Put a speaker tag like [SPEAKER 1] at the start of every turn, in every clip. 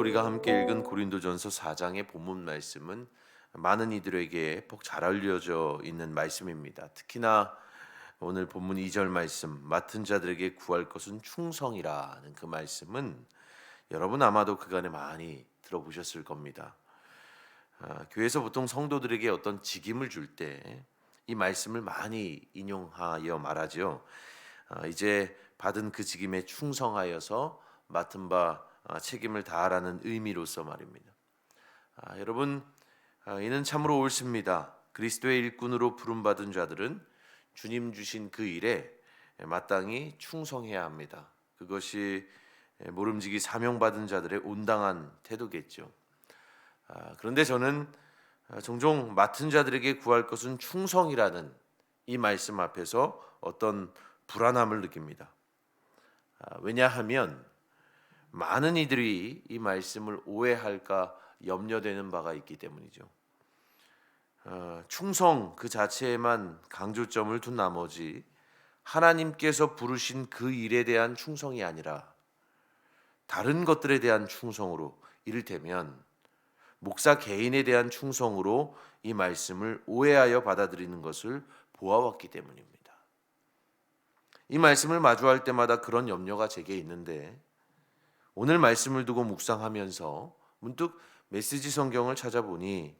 [SPEAKER 1] 우리가 함께 읽은 고린도전서 4장의 본문 말씀은 많은 이들에게 잘 알려져 있는 말씀입니다. 특히나 오늘 본문 2절 말씀, 맡은 자들에게 구할 것은 충성이라는 그 말씀은 여러분 아마도 그간에 많이 들어보셨을 겁니다. 교회에서 보통 성도들에게 어떤 직임을 줄 때 이 말씀을 많이 인용하여 말하죠. 이제 받은 그 직임에 충성하여서 맡은 바 책임을 다하라는 의미로서 말입니다. 여러분, 이는 참으로 옳습니다. 그리스도의 일꾼으로 부름받은 자들은 주님 주신 그 일에 마땅히 충성해야 합니다. 그것이 모름지기 사명받은 자들의 온당한 태도겠죠. 그런데 저는 종종 맡은 자들에게 구할 것은 충성이라는 이 말씀 앞에서 어떤 불안함을 느낍니다. 왜냐하면 많은 이들이 이 말씀을 오해할까 염려되는 바가 있기 때문이죠. 충성 그 자체에만 강조점을 둔 나머지 하나님께서 부르신 그 일에 대한 충성이 아니라 다른 것들에 대한 충성으로, 이를테면 목사 개인에 대한 충성으로 이 말씀을 오해하여 받아들이는 것을 보아왔기 때문입니다. 이 말씀을 마주할 때마다 그런 염려가 제게 있는데 오늘 말씀을 두고 묵상하면서 문득 메시지 성경을 찾아보니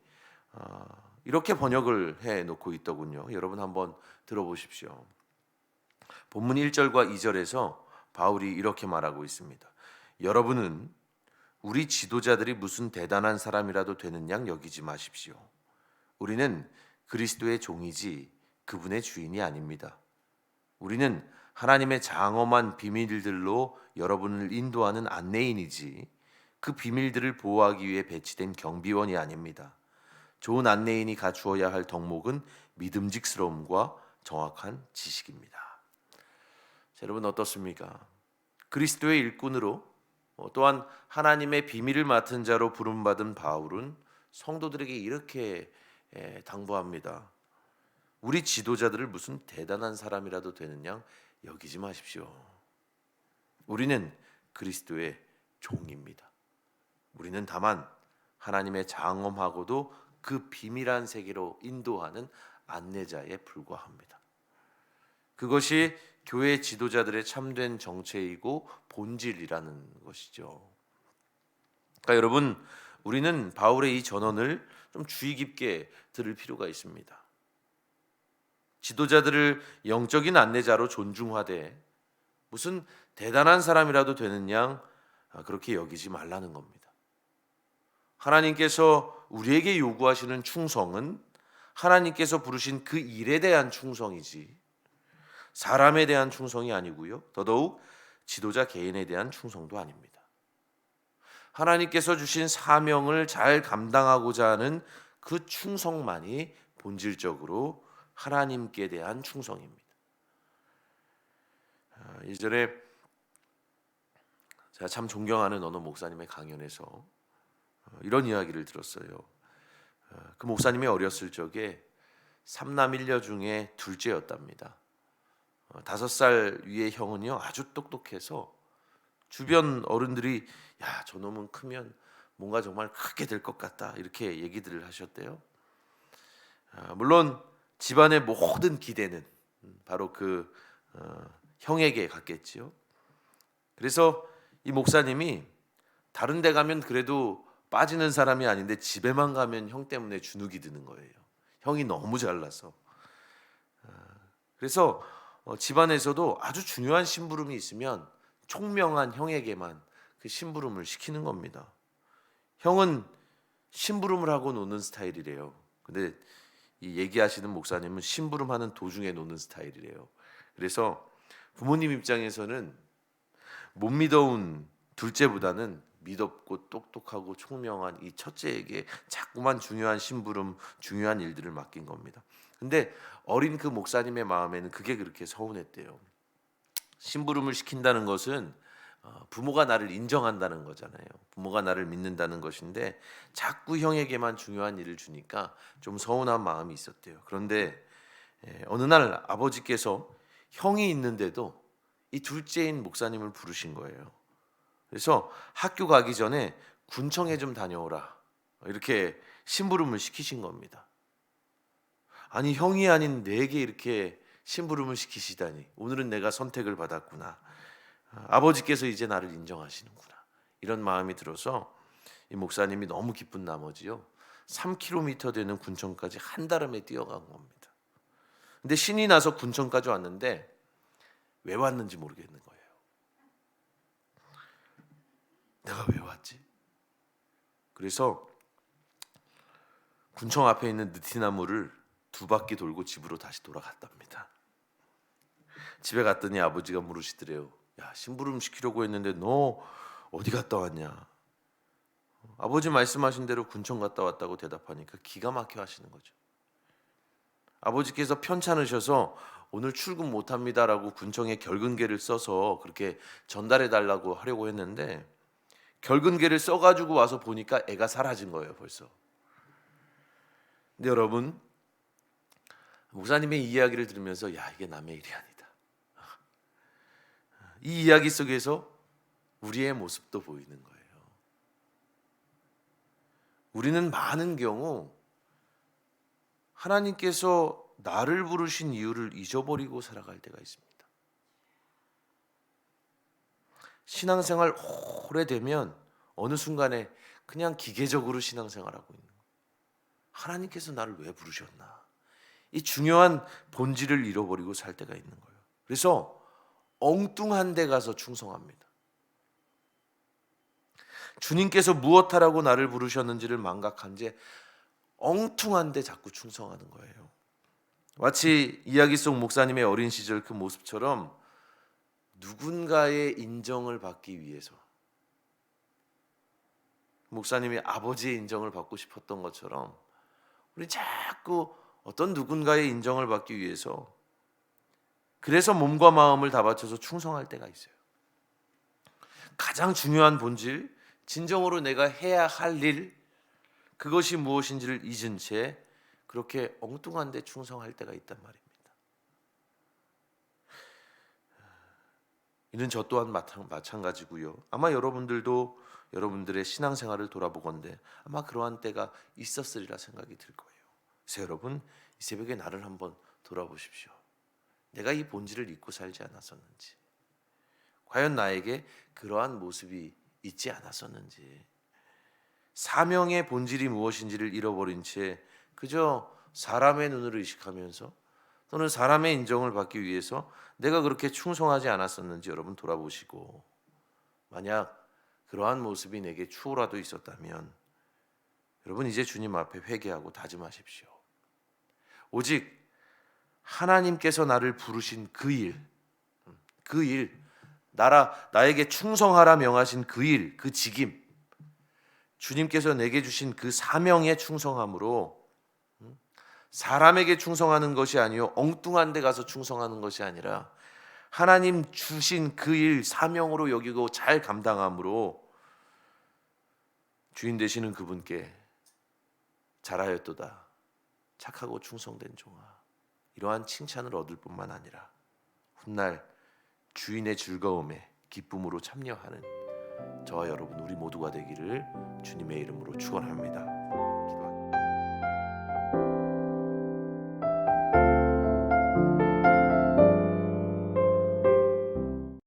[SPEAKER 1] 이렇게 번역을 해놓고 있더군요. 여러분 한번 들어보십시오. 본문 1절과 2절에서 바울이 이렇게 말하고 있습니다. 여러분은 우리 지도자들이 무슨 대단한 사람이라도 되는 양 여기지 마십시오. 우리는 그리스도의 종이지 그분의 주인이 아닙니다. 우리는 하나님의 장엄한 비밀들로 여러분을 인도하는 안내인이지 그 비밀들을 보호하기 위해 배치된 경비원이 아닙니다. 좋은 안내인이 갖추어야 할 덕목은 믿음직스러움과 정확한 지식입니다. 자, 여러분 어떻습니까? 그리스도의 일꾼으로 또한 하나님의 비밀을 맡은 자로 부름받은 바울은 성도들에게 이렇게 당부합니다. 우리 지도자들을 무슨 대단한 사람이라도 되는 양 여기지 마십시오. 우리는 그리스도의 종입니다. 우리는 다만 하나님의 장엄하고도 그 비밀한 세계로 인도하는 안내자에 불과합니다. 그것이 교회 지도자들의 참된 정체이고 본질이라는 것이죠. 그러니까 여러분, 우리는 바울의 이 전언을 좀 주의 깊게 들을 필요가 있습니다. 지도자들을 영적인 안내자로 존중하되 무슨 대단한 사람이라도 되는 양 그렇게 여기지 말라는 겁니다. 하나님께서 우리에게 요구하시는 충성은 하나님께서 부르신 그 일에 대한 충성이지 사람에 대한 충성이 아니고요. 더더욱 지도자 개인에 대한 충성도 아닙니다. 하나님께서 주신 사명을 잘 감당하고자 하는 그 충성만이 본질적으로 하나님께 대한 충성입니다. 예전에 제가 참 존경하는 어느 목사님의 강연에서 이런 이야기를 들었어요. 그 목사님이 어렸을 적에 삼남 일녀 중에 둘째였답니다. 5살 위의 형은요 아주 똑똑해서 주변 어른들이 야, 저놈은 크면 뭔가 정말 크게 될 것 같다 이렇게 얘기들을 하셨대요. 물론 집안의 모든 기대는 바로 그 형에게 갔겠지요. 그래서 이 목사님이 다른 데 가면 그래도 빠지는 사람이 아닌데 집에만 가면 형 때문에 주눅이 드는 거예요. 형이 너무 잘나서. 그래서 집안에서도 아주 중요한 심부름이 있으면 총명한 형에게만 그 심부름을 시키는 겁니다. 형은 심부름을 하고 노는 스타일이래요. 근데 이 얘기하시는 목사님은 심부름하는 도중에 노는 스타일이래요. 그래서 부모님 입장에서는 못 믿어온 둘째보다는 믿었고 똑똑하고 총명한 이 첫째에게 자꾸만 중요한 심부름, 중요한 일들을 맡긴 겁니다. 근데 어린 그 목사님의 마음에는 그게 그렇게 서운했대요. 심부름을 시킨다는 것은 부모가 나를 인정한다는 거잖아요. 부모가 나를 믿는다는 것인데 자꾸 형에게만 중요한 일을 주니까 좀 서운한 마음이 있었대요. 그런데 어느 날 아버지께서 형이 있는데도 이 둘째인 목사님을 부르신 거예요. 그래서 학교 가기 전에 군청에 좀 다녀오라, 이렇게 심부름을 시키신 겁니다. 아니, 형이 아닌 내게 이렇게 심부름을 시키시다니, 오늘은 내가 선택을 받았구나. 아버지께서 이제 나를 인정하시는구나, 이런 마음이 들어서 이 목사님이 너무 기쁜 나머지요, 3km 되는 군청까지 한달음에 뛰어간 겁니다. 근데 신이 나서 군청까지 왔는데 왜 왔는지 모르겠는 거예요. 내가 왜 왔지? 그래서 군청 앞에 있는 느티나무를 2바퀴 돌고 집으로 다시 돌아갔답니다. 집에 갔더니 아버지가 물으시더래요. 야, 심부름 시키려고 했는데 너 어디 갔다 왔냐? 아버지 말씀하신 대로 군청 갔다 왔다고 대답하니까 기가 막혀 하시는 거죠. 아버지께서 편찮으셔서 오늘 출근 못합니다라고 군청에 결근계를 써서 그렇게 전달해 달라고 하려고 했는데, 결근계를 써가지고 와서 보니까 애가 사라진 거예요, 벌써. 근데 여러분, 목사님의 이야기를 들으면서 야, 이게 남의 일이 아니다. 이 이야기 속에서 우리의 모습도 보이는 거예요. 우리는 많은 경우 하나님께서 나를 부르신 이유를 잊어버리고 살아갈 때가 있습니다. 신앙생활 오래되면 어느 순간에 그냥 기계적으로 신앙생활하고 있는 거예요. 하나님께서 나를 왜 부르셨나? 이 중요한 본질을 잃어버리고 살 때가 있는 거예요. 그래서 엉뚱한 데 가서 충성합니다. 주님께서 무엇하라고 나를 부르셨는지를 망각한 채 엉뚱한 데 자꾸 충성하는 거예요. 마치 이야기 속 목사님의 어린 시절 그 모습처럼 누군가의 인정을 받기 위해서, 목사님이 아버지의 인정을 받고 싶었던 것처럼 우리 자꾸 어떤 누군가의 인정을 받기 위해서, 그래서 몸과 마음을 다 바쳐서 충성할 때가 있어요. 가장 중요한 본질, 진정으로 내가 해야 할 일, 그것이 무엇인지를 잊은 채 그렇게 엉뚱한 데 충성할 때가 있단 말입니다. 이는 저 또한 마찬가지고요. 아마 여러분들도 여러분들의 신앙생활을 돌아보건대 아마 그러한 때가 있었으리라 생각이 들 거예요. 그래서 여러분, 이 새벽에 나를 한번 돌아보십시오. 내가 이 본질을 잊고 살지 않았었는지, 과연 나에게 그러한 모습이 있지 않았었는지, 사명의 본질이 무엇인지를 잃어버린 채 그저 사람의 눈을 의식하면서 또는 사람의 인정을 받기 위해서 내가 그렇게 충성하지 않았었는지 여러분 돌아보시고, 만약 그러한 모습이 내게 추호라도 있었다면 여러분 이제 주님 앞에 회개하고 다짐하십시오. 오직 하나님께서 나를 부르신 그 일, 나에게 충성하라 명하신 그 일, 그 직임, 주님께서 내게 주신 그 사명에 충성함으로, 사람에게 충성하는 것이 아니요 엉뚱한 데 가서 충성하는 것이 아니라 하나님 주신 그 일 사명으로 여기고 잘 감당함으로 주인 되시는 그분께 잘하였도다, 착하고 충성된 종아, 이러한 칭찬을 얻을 뿐만 아니라 훗날 주인의 즐거움에 기쁨으로 참여하는 저와 여러분 우리 모두가 되기를 주님의 이름으로 축원합니다.